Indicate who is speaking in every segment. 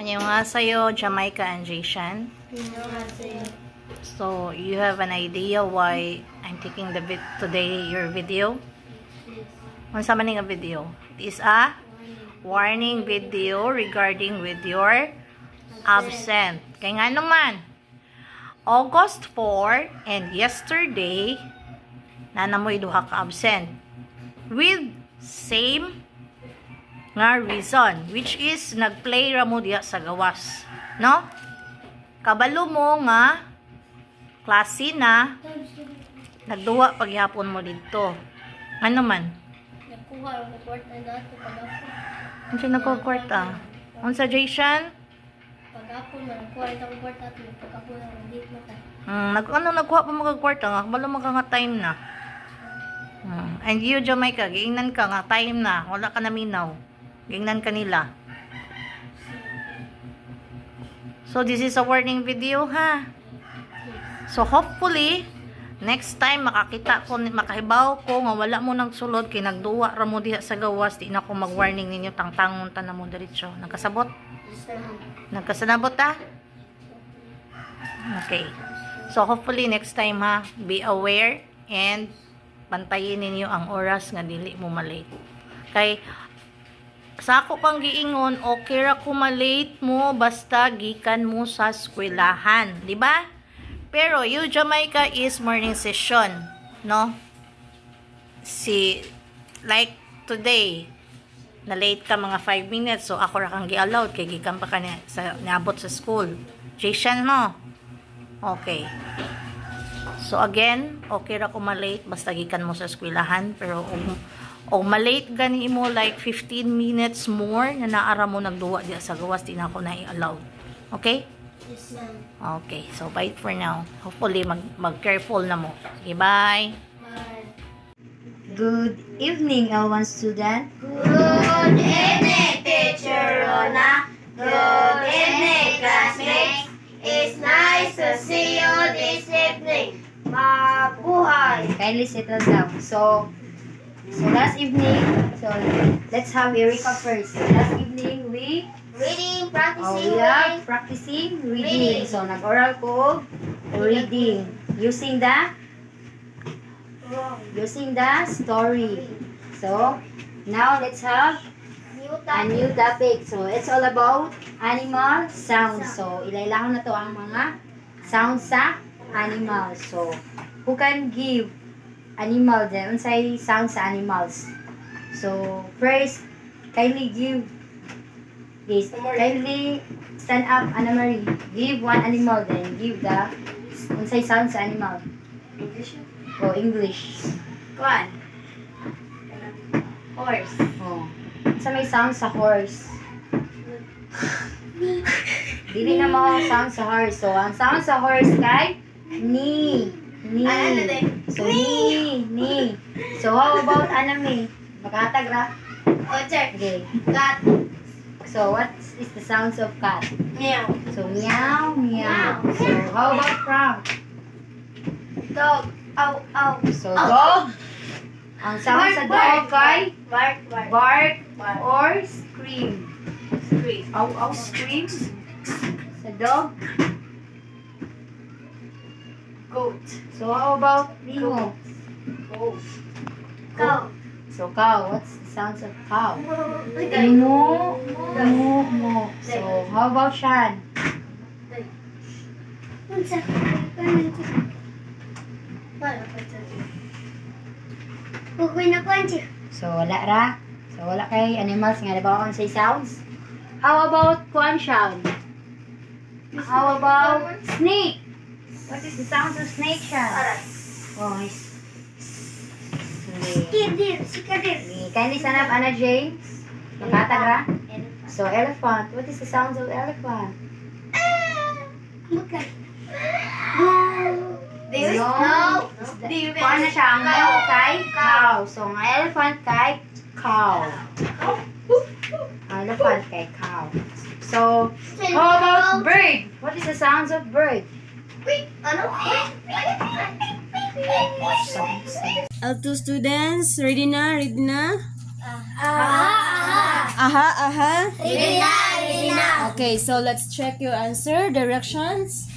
Speaker 1: Annyeonghaseyo, Jamaica and Jason. So you have an idea why I'm taking today your video? Unsa man nga video? It is a warning video regarding with your absent. Kay nga naman, August 4 and yesterday nanamoy duha ka absent with same nga reason, which is nagplay ra mo diha sa gawas, no? Kabalo mo nga klase na nagduwa paghapon mo dito. Ano man?
Speaker 2: Nakuha ang kwarta nato pag-apon.
Speaker 1: Unsa nagko-kwarta? Unsa Jason?
Speaker 2: Pag-apon man nakuha ang kwarta at pag-apon ang dito
Speaker 1: Ano
Speaker 2: na.
Speaker 1: nagkuha pa mga kwarta nga kabalo man ka nga time na. And you Jamaica, giingnan ka nga time na, wala ka na minaw. Giingnan ka nila. So this is a warning video, ha? So hopefully next time makakita ko, makahibaw ko nga wala mo nagsulod kay nagduwa ra mo diha sa gawas, di na ko mag-warning ninyo tangtangon ta na mo diretso. Nagkasabot? Nagkasanabot ta? Okay. So hopefully next time, ha, be aware and bantayin ninyo ang oras nga dili mo malate. Kay sa ako pang giingon, okay ra ko malate mo basta gikan mo sa eskwelahan, di ba? Pero you Jamaica is morning session, no? Like today, na late ka mga 5 minutes, so ako ra kang gi-allowed kay gikan pa ka niabot sa school. Jason, no? Okay. So again, okay ra ko malate basta gikan mo sa eskwelahan, pero o malate gani mo like 15 minutes more na naara mo nagduwa diya sa gawas, di na ako na i-allowed. Okay?
Speaker 2: Yes, ma'am.
Speaker 1: Okay, so bye for now. Hopefully mag-careful na mo. Okay, bye.
Speaker 2: Bye.
Speaker 3: Good evening, L1 student.
Speaker 2: Good evening, Teacher Rona. Good evening, classmates. It's nice to see you this evening. Mabuhay.
Speaker 3: Kindly settle down. So last evening, let's have a recap first. Last evening, we are practicing reading. So, nag-oral ko reading using the story. So, now let's have a new topic. So, it's all about animal sounds. So, ilailahon na to ang mga sounds sa animals. So, who can give animal then unsay sounds sa animals? So, first, kindly give this. Kindly stand up, Anna Marie. Give one animal then give the unsay sounds sa animal.
Speaker 2: English?
Speaker 3: Oh, English.
Speaker 2: One. Horse.
Speaker 3: Oh. Sa may sounds sa horse. Dili na mo sound sa horse. So, ang sound sa horse kay ni. So, ni. So, how about anime? Makatag ra?
Speaker 2: Otter.
Speaker 3: Okay.
Speaker 2: Cat.
Speaker 3: So, what is the sounds of cat?
Speaker 2: Meow.
Speaker 3: So, meow, meow. So, how about frog?
Speaker 2: Dog. Ow, ow.
Speaker 3: So, dog. Ang sound sa dog kay
Speaker 2: Bark.
Speaker 3: bark or scream.
Speaker 2: Scream.
Speaker 3: Ow, ow, screams. Sa dog.
Speaker 2: Goat.
Speaker 3: So, how about lingo?
Speaker 2: Goat. Cow.
Speaker 3: So, cow. What's the sounds of cow?
Speaker 2: Mo.
Speaker 3: Mo. So, how about Shan?
Speaker 2: Unsa?
Speaker 3: So, wala ra. So, wala kay animals nga. Diba kung say sounds? How about kuan Shan? How about snake? What is the sounds of snake, Shan? Oh,
Speaker 2: Sikadir.
Speaker 3: kindly stand up, Anna James. Makatag ra. So, elephant. What is the sounds of elephant?
Speaker 2: Do you know?
Speaker 3: Kuan na siya ang no kay cow. So, ang elephant kay cow. Elephant kay cow. So, how about bird? What is the sounds of bird?
Speaker 2: Ano?
Speaker 4: L2 students, ready na?
Speaker 2: Aha.
Speaker 4: Aha.
Speaker 2: Ready na.
Speaker 4: Okay, so let's check your answer. Directions.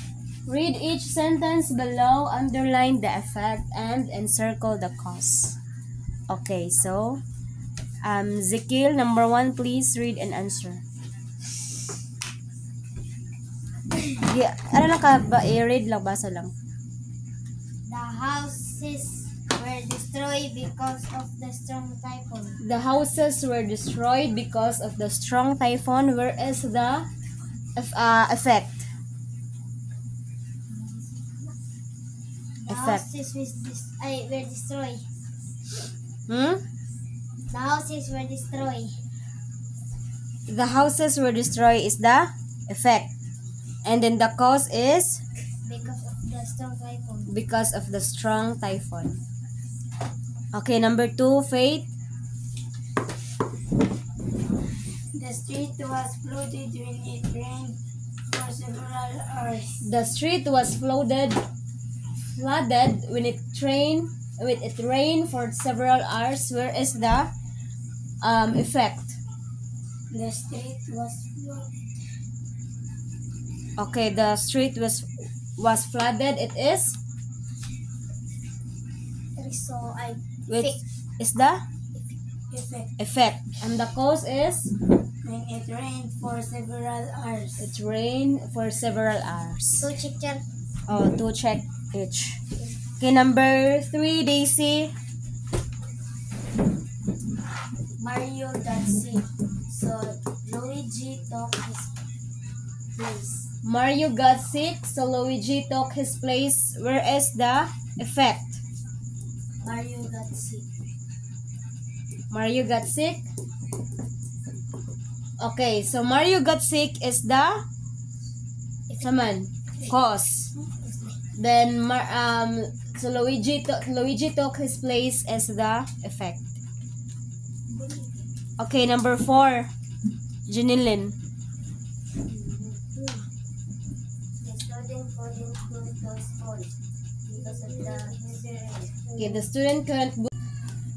Speaker 4: Read each sentence below, underline the effect, and encircle the cause. Okay, so Zekil, number 1, please read and answer. Yeah, ano lang ka ba? I-read lang, basa lang.
Speaker 2: The houses were destroyed because of the strong typhoon.
Speaker 4: The houses were destroyed because of the strong typhoon. Where is the effect?
Speaker 2: The houses were destroyed. The houses were destroyed.
Speaker 4: The houses were destroyed is the effect. And then the cause is
Speaker 2: Because of the strong typhoon.
Speaker 4: because of the strong typhoon. Okay, number 2, Faith.
Speaker 2: The street was flooded when it rained for several hours.
Speaker 4: The street was flooded when it rained for several hours. Where is the effect?
Speaker 2: The street was flooded.
Speaker 4: Okay, the street was flooded. It is
Speaker 2: So I
Speaker 4: which is the
Speaker 2: effect
Speaker 4: effect, and the cause is
Speaker 2: when it rained for several hours.
Speaker 4: it rained for several hours.
Speaker 2: So check.
Speaker 4: Oh, to check each. Okay, number 3, Daisy.
Speaker 2: Mario got sick, so Luigi took his place.
Speaker 4: Mario got sick, so Luigi took his place. Where is the effect?
Speaker 2: Mario got sick.
Speaker 4: Mario got sick. Okay, so Mario got sick is the cause. Then so Luigi took his place as the effect. Okay, number 4, Janilyn.
Speaker 2: The student couldn't go to school because of the heavy rain.
Speaker 4: Okay, the student couldn't book.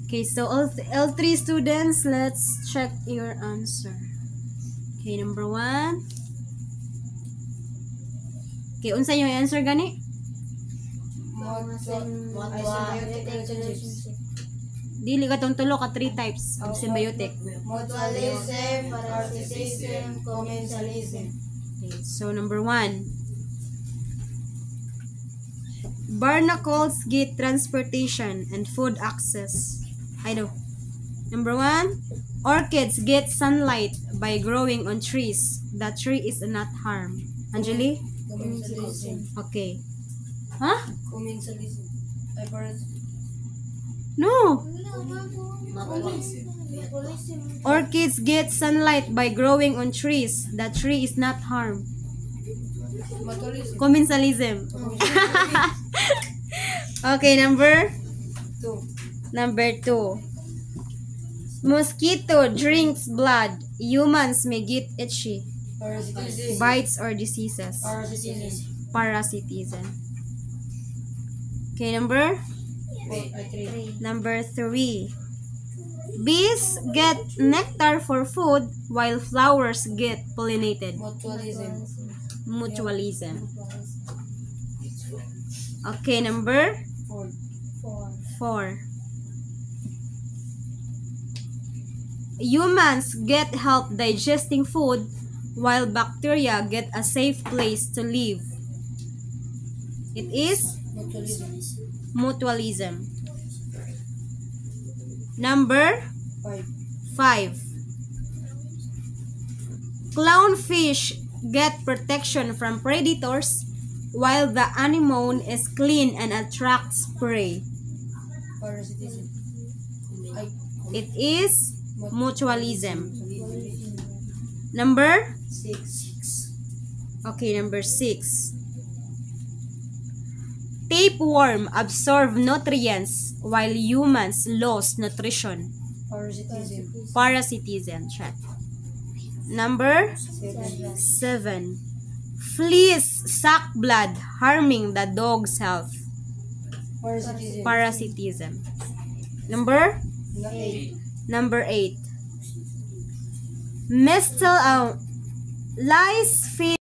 Speaker 4: Okay, so all 3 students, let's check your answer. Okay, number 1. Okay, unsa yung answer gani? Dili ka tong tulo ka 3 types of symbiotic.
Speaker 2: Mutualism, parasitism, commensalism.
Speaker 4: Okay, so number 1. Barnacles get transportation and food access. I know. Number 1. Orchids get sunlight by growing on trees. The tree is not harm. Anjali?
Speaker 2: Commensalism.
Speaker 4: Okay. Huh?
Speaker 2: Commensalism.
Speaker 4: No. Orchids get sunlight by growing on trees. The tree is not harm. Commensalism. Okay, number 2. Mosquito drinks blood. Humans may get itchy. Bites or diseases. Parasitism. Okay, number 3. Bees get nectar for food while flowers get pollinated. Mutualism. Okay, number 4. Humans get help digesting food while bacteria get a safe place to live. It is mutualism. Number 5. Clownfish get protection from predators while the anemone is clean and attracts prey. It is mutualism. Number 6. Okay, number 6. Tapeworm absorb nutrients while humans lose nutrition. Parasitism. Check. Number 7. Fleas suck blood, harming the dog's health. Parasitism. Number 8. Lice feed